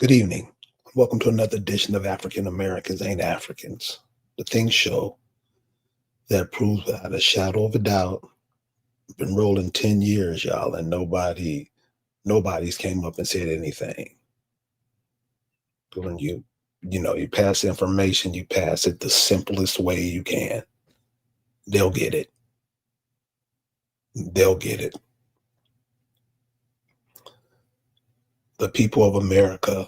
Good evening. Welcome to another edition of African Americans Ain't Africans. The Thing Show that proves without a shadow of a doubt. Been rolling 10 years, y'all, and nobody's came up and said anything. When you pass information, you pass it the simplest way you can. They'll get it. They'll get it. The people of America,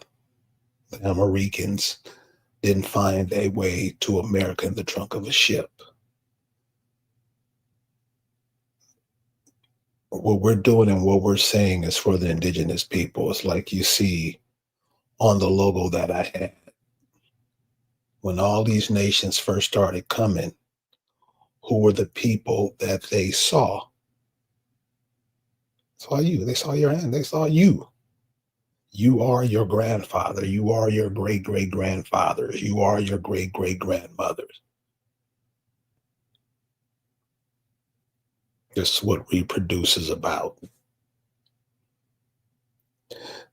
the Americans, didn't find a way to America in the trunk of a ship. What we're doing and what we're saying is for the indigenous people. It's like you see on the logo that I had. When all these nations first started coming, who were the people that they saw? Saw you. They saw your hand. They saw you. You are your grandfather. You are your great great grandfathers. You are your great great grandmothers. This is what reproduce is about.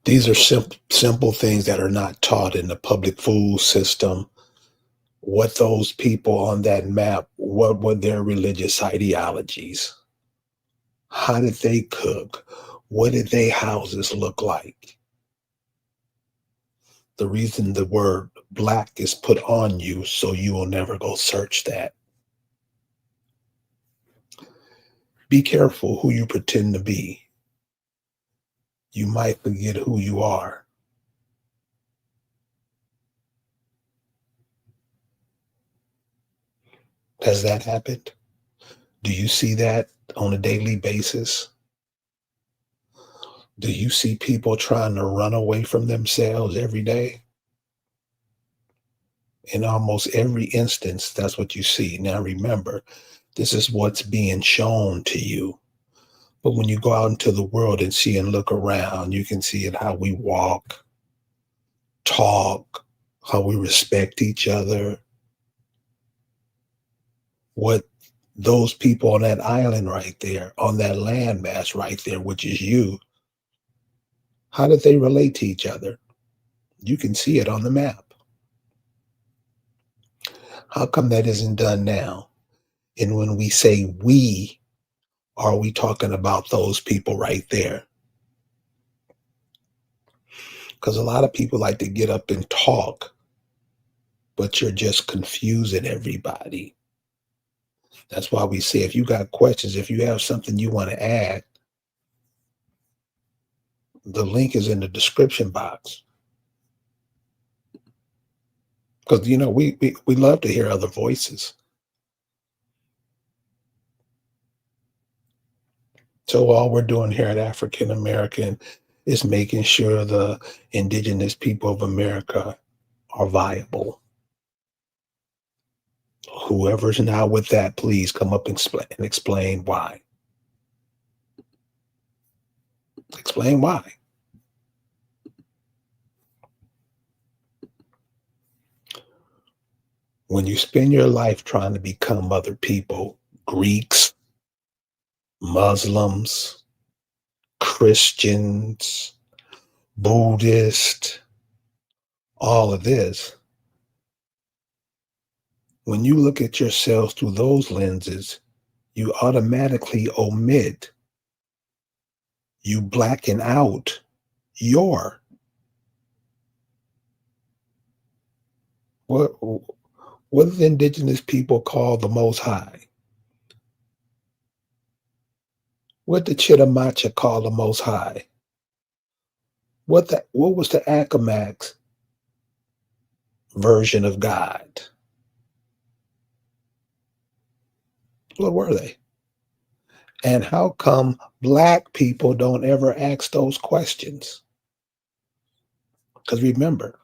These are simple things that are not taught in the public food system. What those people on that map, what were their religious ideologies? How did they cook? What did their houses look like? The reason the word black is put on you so you will never go search that. Be careful who you pretend to be. You might forget who you are. Has that happened? Do you see that on a daily basis? Do you see people trying to run away from themselves every day? In almost every instance, that's what you see. Now, remember, this is what's being shown to you. But when you go out into the world and see and look around, you can see it how we walk, talk, how we respect each other. What those people on that island right there, on that landmass right there, which is you, how did they relate to each other? You can see it on the map. How come that isn't done now? And when we say we, are we talking about those people right there? Because a lot of people like to get up and talk, but you're just confusing everybody. That's why we say if you got questions, if you have something you want to add, the link is in the description box. Because we love to hear other voices. So all we're doing here at African American is making sure the indigenous people of America are viable. Whoever's not with that, please come up and explain why. Explain why. When you spend your life trying to become other people, Greeks, Muslims, Christians, Buddhists, all of this, when you look at yourself through those lenses, you automatically omit, you blacken out your. What, what do the indigenous people call the Most High? What did Chitamacha call the Most High? What was the Accomax version of God? What were they? And how come black people don't ever ask those questions? Because remember,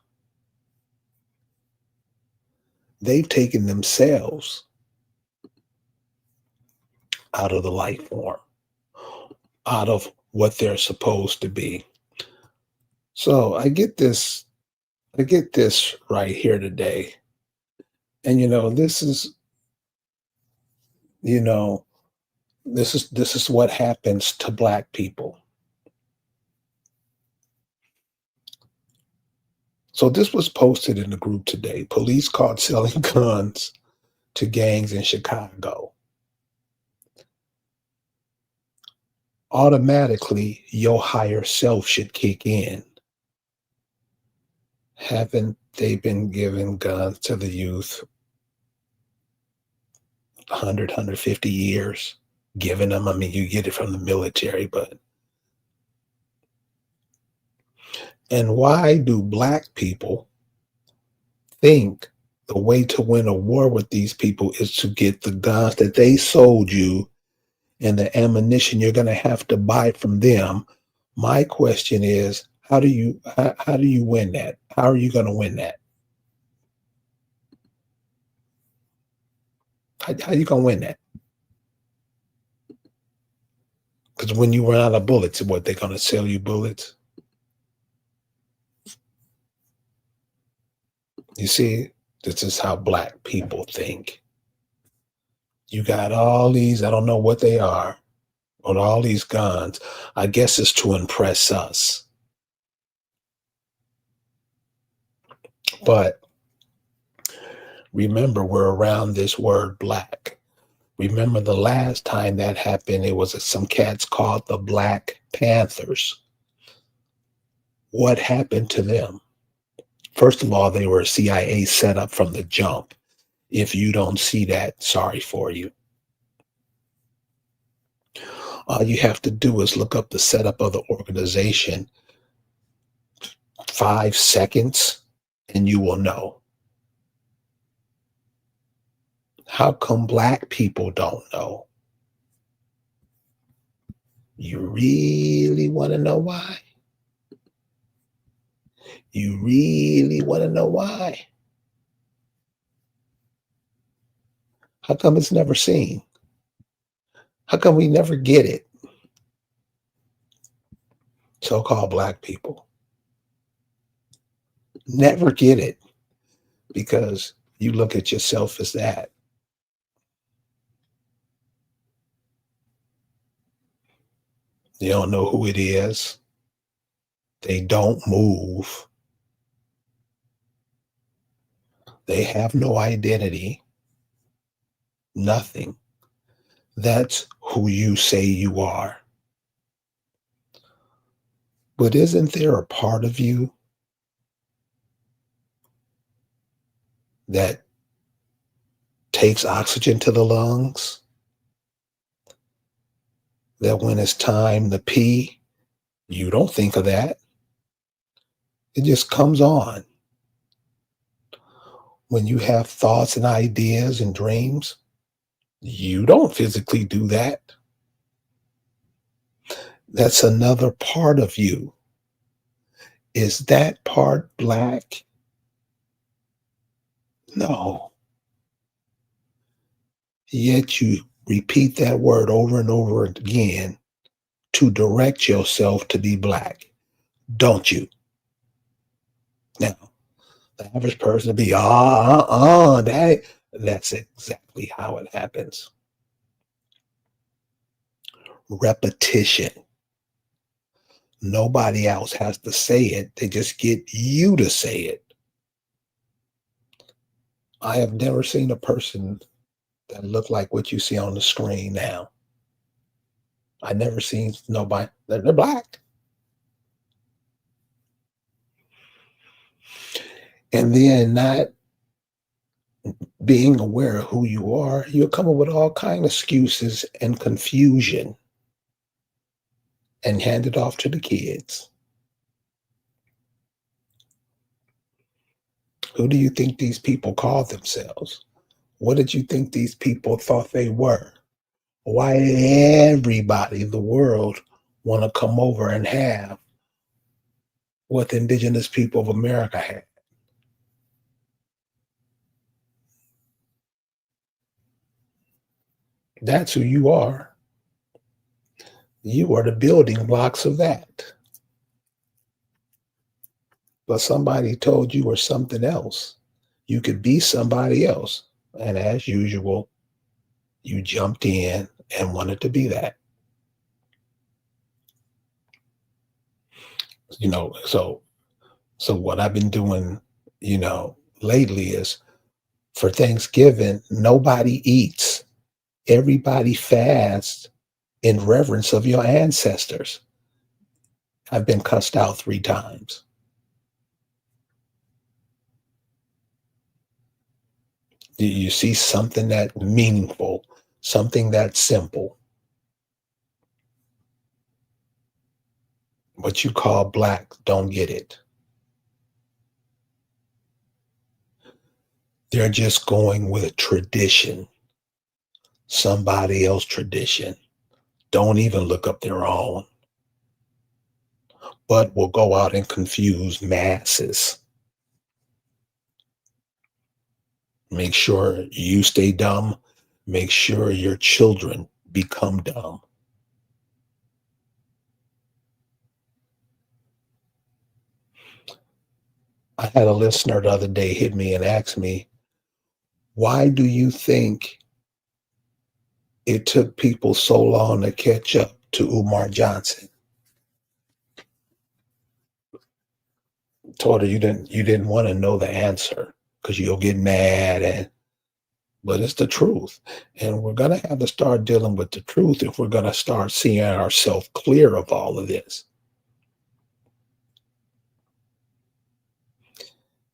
they've taken themselves out of the life form, out of what they're supposed to be. So I get this right here today. And you know, this is what happens to black people. So this was posted in the group today. Police caught selling guns to gangs in Chicago. Automatically, your higher self should kick in. Haven't they been giving guns to the youth 100, 150 years? Giving them, I mean, you get it from the military, but. And why do black people think the way to win a war with these people is to get the guns that they sold you and the ammunition you're going to have to buy from them? My question is, how do you win that? How are you going to win that? How you going to win that? Because when you run out of bullets, what, they're going to sell you bullets? You see, this is how black people think. You got all these, I don't know what they are, on all these guns. I guess it's to impress us. But remember, we're around this word black. Remember the last time that happened, it was some cats called the Black Panthers. What happened to them? First of all, they were a CIA setup from the jump. If you don't see that, sorry for you. All you have to do is look up the setup of the organization, 5 seconds, and you will know. How come black people don't know? You really want to know why? You really want to know why? How come it's never seen? How come we never get it? So-called black people never get it because you look at yourself as that. You don't know who it is. They don't move. They have no identity. Nothing. That's who you say you are. But isn't there a part of you that takes oxygen to the lungs? That when it's time to pee, you don't think of that. It just comes on. When you have thoughts and ideas and dreams, you don't physically do that. That's another part of you. Is that part black? No. Yet you repeat that word over and over again to direct yourself to be black, don't you? Now, the average person would be, that's exactly how it happens. Repetition. Nobody else has to say it. They just get you to say it. I have never seen a person that looked like what you see on the screen now. I never seen nobody. They're black. And then not being aware of who you are, you're coming with all kind of excuses and confusion and hand it off to the kids. Who do you think these people call themselves? What did you think these people thought they were? Why did everybody in the world want to come over and have what the indigenous people of America had? That's who you are. You are the building blocks of that. But somebody told you or something else. You could be somebody else. And as usual, you jumped in and wanted to be that. So So what I've been doing, lately is for Thanksgiving, nobody eats. Everybody fasts in reverence of your ancestors. I've been cussed out 3 times. You see something that meaningful, something that simple, what you call black don't get it. They're just going with tradition, somebody else tradition. Don't even look up their own, but will go out and confuse masses. Make sure you stay dumb. Make sure your children become dumb. I had a listener the other day hit me and ask me, why do you think it took people so long to catch up to Umar Johnson? Told her you didn't want to know the answer because you'll get mad, but it's the truth. And we're gonna have to start dealing with the truth if we're gonna start seeing ourselves clear of all of this.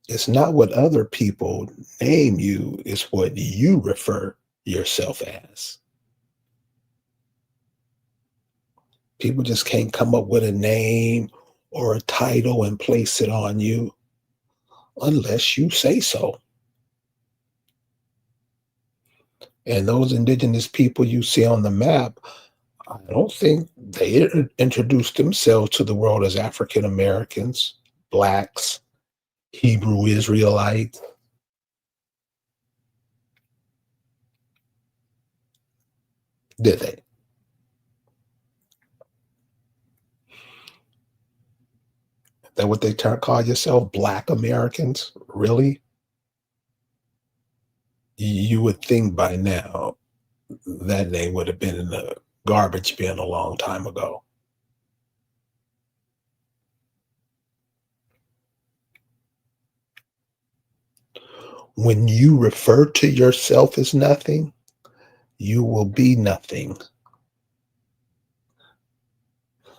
It's not what other people name you, it's what you refer yourself as. People just can't come up with a name or a title and place it on you unless you say so. And those indigenous people you see on the map, I don't think they introduced themselves to the world as African Americans, blacks, Hebrew Israelites. Did they? That what they call yourself, Black Americans? Really? You would think by now that name would have been in the garbage bin a long time ago. When you refer to yourself as nothing, you will be nothing.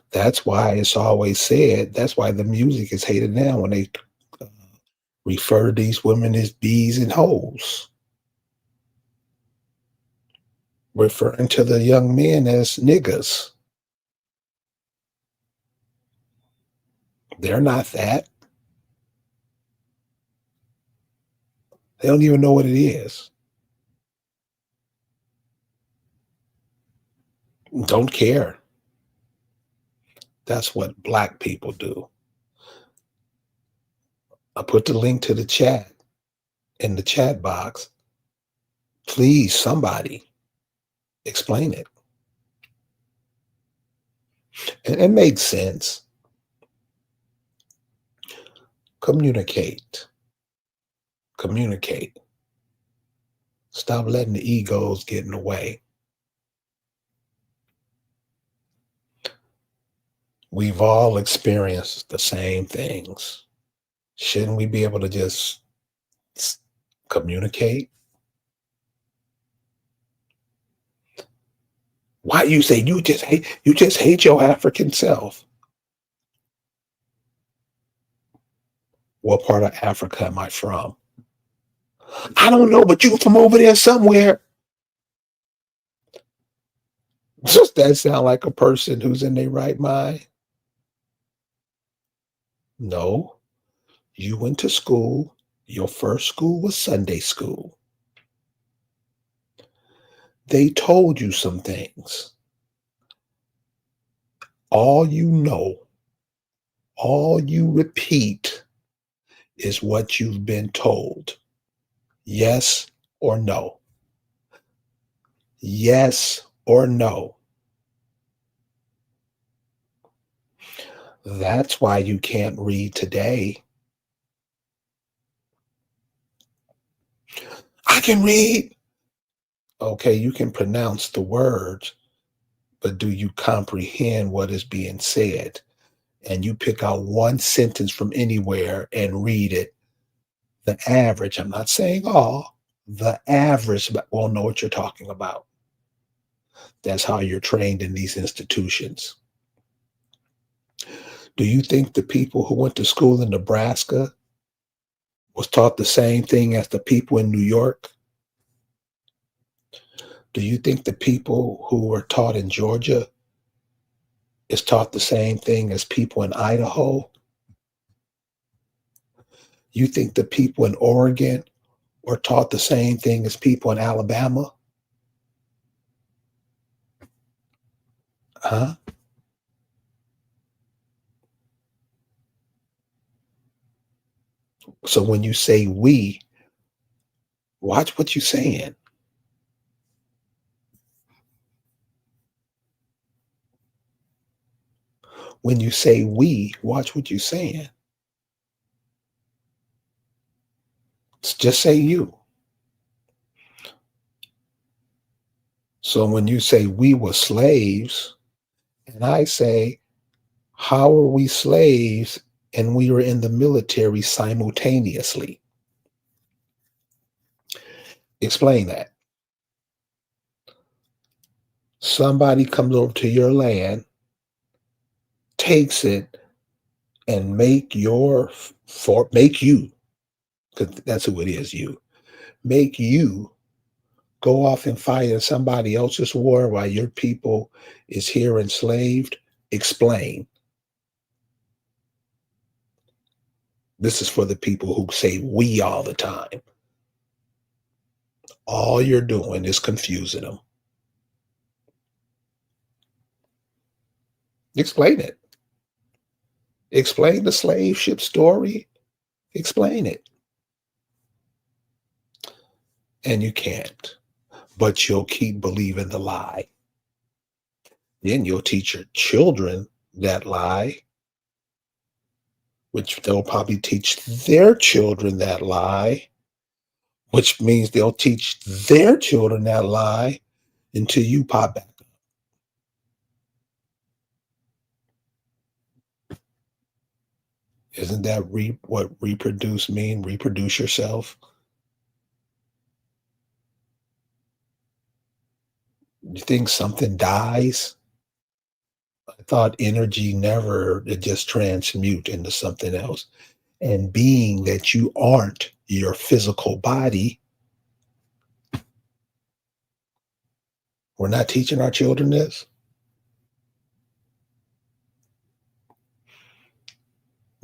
That's why it's always said, that's why the music is hated now when they uh, refer to these women as bees and hoes, referring to the young men as niggas. They're not that. They don't even know what it is. Don't care. That's what black people do. I put the link to the chat in the chat box. Please, somebody explain it. And it makes sense. Communicate. Communicate. Stop letting the egos get in the way. We've all experienced the same things. Shouldn't we be able to just communicate? Why you say you just hate your African self? What part of Africa am I from? I don't know, but you from over there somewhere. Does that sound like a person who's in their right mind? No. You went to school. Your first school was Sunday school. They told you some things. All you know, all you repeat is what you've been told. Yes or no. Yes or no. That's why you can't read today. I can read. Okay, you can pronounce the words, but do you comprehend what is being said? and you pick out one sentence from anywhere and read it, the average, I'm not saying all, the average will know what you're talking about. That's how you're trained in these institutions. Do you think the people who went to school in Nebraska was taught the same thing as the people in New York? Do you think the people who were taught in Georgia is taught the same thing as people in Idaho? You think the people in Oregon were taught the same thing as people in Alabama? Huh? So when you say we, watch what you're saying. When you say we, watch what you're saying. Just say you. So when you say we were slaves, and I say, how are we slaves and we were in the military simultaneously? Explain that. Somebody comes over to your land, takes it, and make you, because that's who it is, make you go off and fight in somebody else's war while your people is here enslaved. Explain. This is for the people who say we all the time. All you're doing is confusing them. Explain it. Explain the slave ship story. Explain it. And you can't, but you'll keep believing the lie. Then you'll teach your children that lie, which they'll probably teach their children that lie, which means they'll teach their children that lie until you pop back up. Isn't that what reproduce mean? Reproduce yourself. You think something dies? I thought energy never, it just transmute into something else. And being that you aren't your physical body, we're not teaching our children this.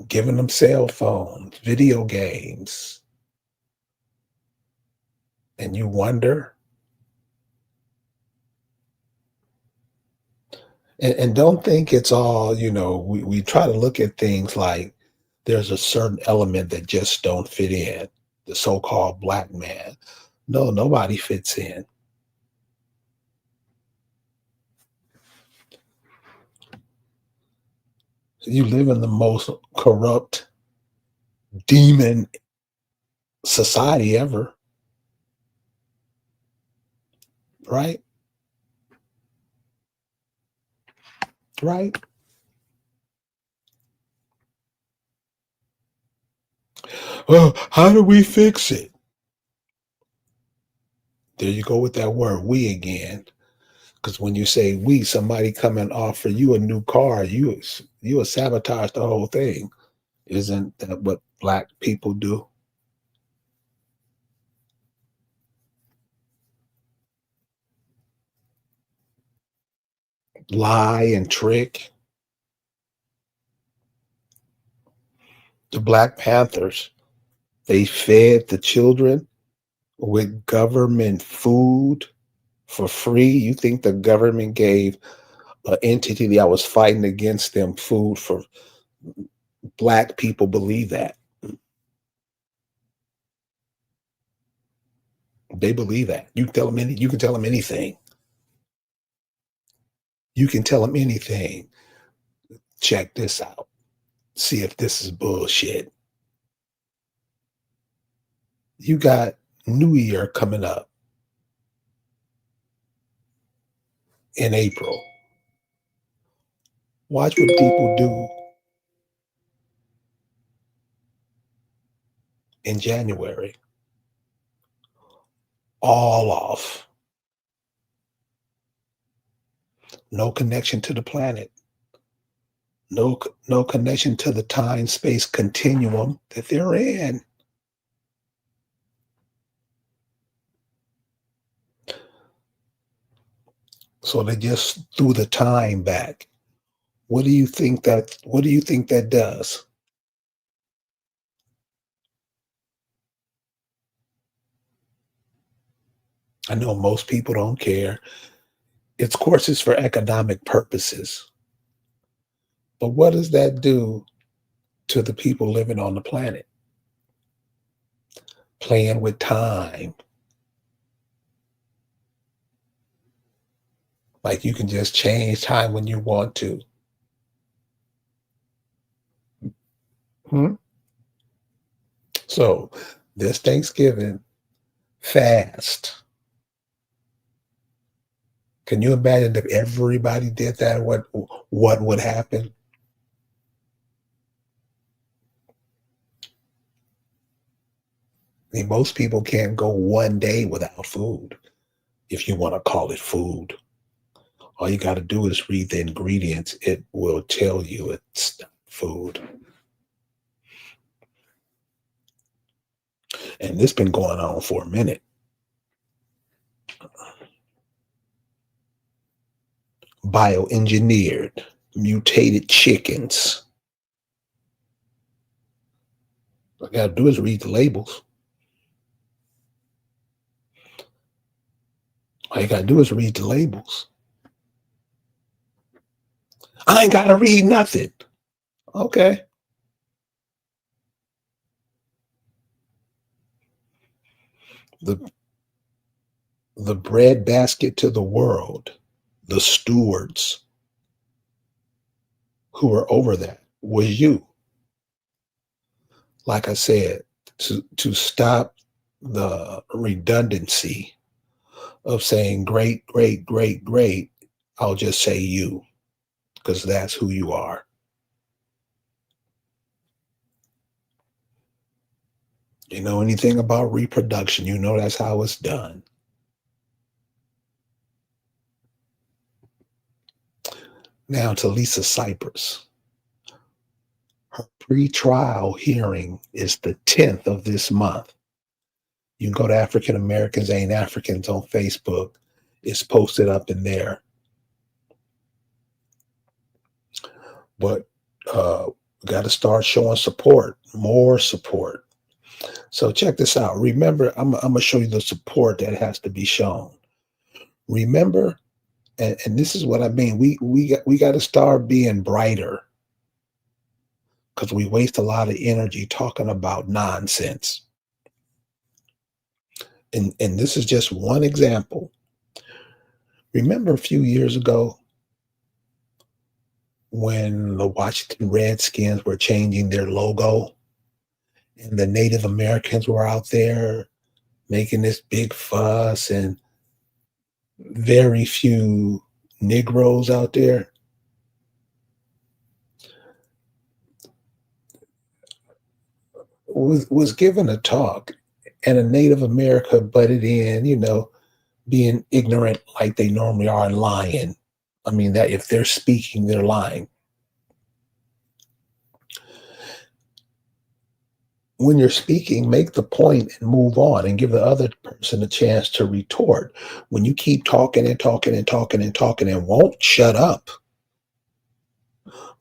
Giving them cell phones, video games, and you wonder. And don't think it's all, we try to look at things like there's a certain element that just don't fit in, the so-called black man. No, nobody fits in. You live in the most corrupt demon society ever, right? Right? Well, how do we fix it? There you go with that word, we again. Because when you say we, somebody come and offer you a new car, you will sabotage the whole thing. Isn't that what black people do? Lie and trick. The Black Panthers, they fed the children with government food for free. You think the government gave an entity that was fighting against them food for black people? Believe that. They believe that. You can tell them anything. You can tell them anything. Check this out. See if this is bullshit. You got New Year coming up in April. Watch what people do in January, all off. No connection to the planet. No connection to the time space continuum that they're in. So they just threw the time back. What do you think that does? I know most people don't care. It's of course it's for economic purposes. But what does that do to the people living on the planet? Playing with time. Like you can just change time when you want to. Hmm? So this Thanksgiving fast. Can you imagine if everybody did that? What would happen? I mean, most people can't go one day without food, if you want to call it food. All you got to do is read the ingredients. It will tell you it's not food. And this been going on for a minute. Bioengineered, mutated chickens. All I got to do is read the labels. All you got to do is read the labels. I ain't got to read nothing. Okay. The the bread basket to the world, the stewards who were over that was you. Like I said, to stop the redundancy of saying great, great, great, great, I'll just say you because that's who you are. You know anything about reproduction, you know that's how it's done. Now to Lisa Cypress. Her pre-trial hearing is the 10th of this month. You can go to African Americans Ain't Africans on Facebook. It's posted up in there. But got to start showing support, more support. So check this out. Remember, I'm going to show you the support that has to be shown. Remember, and this is what I mean. We got to start being brighter because we waste a lot of energy talking about nonsense. And this is just one example. Remember a few years ago when the Washington Redskins were changing their logo and the Native Americans were out there making this big fuss and very few Negroes out there. Was given a talk and a Native America butted in, being ignorant like they normally are and lying. I mean, that if they're speaking, they're lying. When you're speaking, make the point and move on and give the other person a chance to retort. When you keep talking and talking and talking and talking and won't shut up,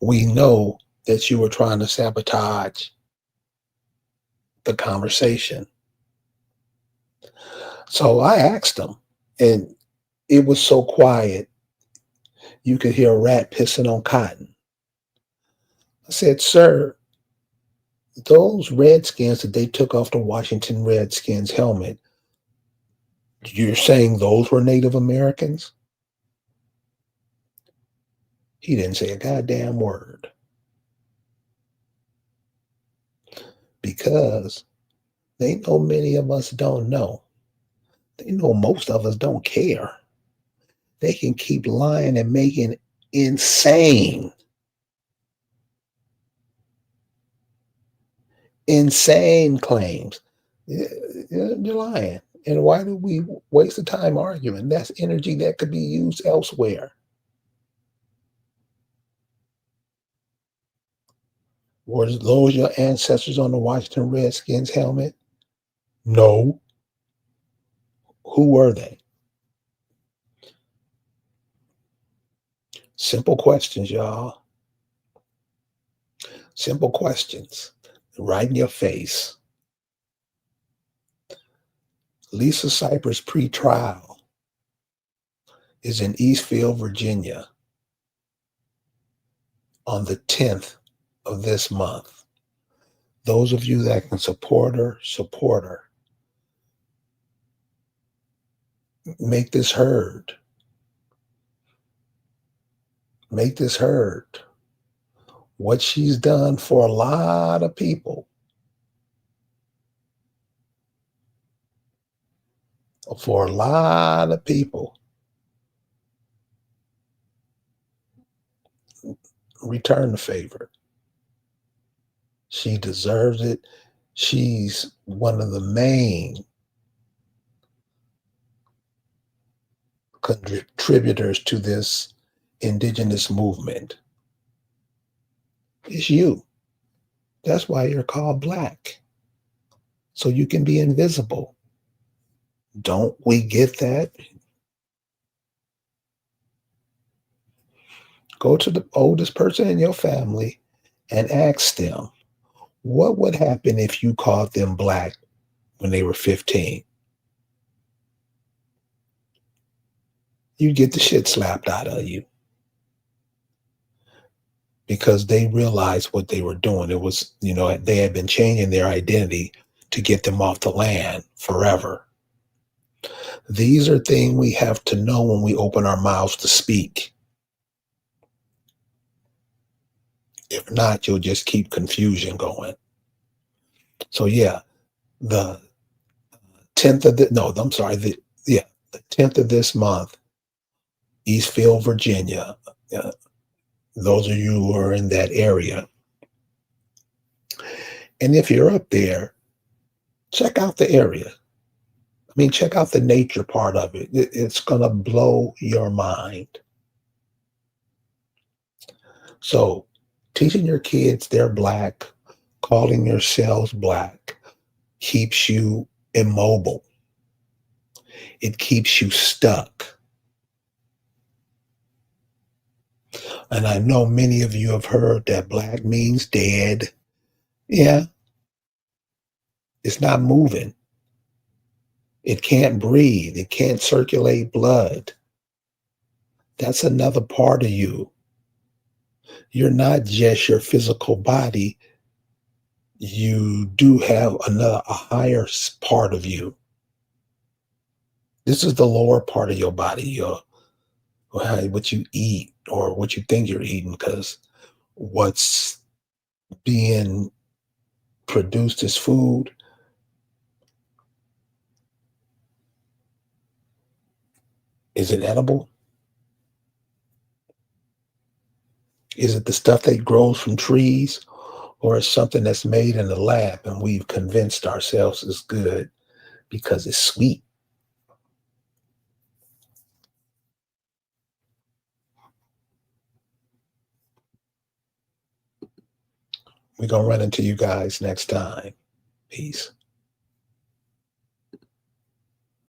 we know that you were trying to sabotage the conversation. So I asked them, and it was so quiet, you could hear a rat pissing on cotton. I said, sir, those Redskins that they took off the Washington Redskins helmet, you're saying those were Native Americans? He didn't say a goddamn word because they know many of us don't know. They know most of us don't care. They can keep lying and making insane Insane claims. You're lying. And why do we waste the time arguing? That's energy that could be used elsewhere. Were those your ancestors on the Washington Redskins helmet? No. Who were they? Simple questions, y'all. Simple questions. Right in your face. Lisa Cypers' pre-trial is in Eastfield, Virginia on the 10th of this month. Those of you that can support her, support her. Make this heard. Make this heard. What she's done for a lot of people. For a lot of people. Return the favor. She deserves it. She's one of the main contributors to this indigenous movement. It's you. That's why you're called Black. So you can be invisible. Don't we get that? Go to the oldest person in your family and ask them, what would happen if you called them Black when they were 15? You get the shit slapped out of you because they realized what they were doing. It was, they had been changing their identity to get them off the land forever. These are things we have to know when we open our mouths to speak. If not, you'll just keep confusion going. So yeah, the 10th of the, no, I'm sorry, the 10th of this month, Eastfield, Virginia. Those of you who are in that area. And if you're up there, check out the area. I mean, check out the nature part of it. It's going to blow your mind. So teaching your kids they're Black, calling yourselves Black, keeps you immobile. It keeps you stuck. And I know many of you have heard that Black means dead. Yeah. It's not moving. It can't breathe. It can't circulate blood. That's another part of you. You're not just your physical body. You do have a higher part of you. This is the lower part of your body, what you eat or what you think you're eating, because what's being produced as food is it edible? Is it the stuff that grows from trees, or is something that's made in the lab and we've convinced ourselves is good because it's sweet? We're going to run into you guys next time. Peace.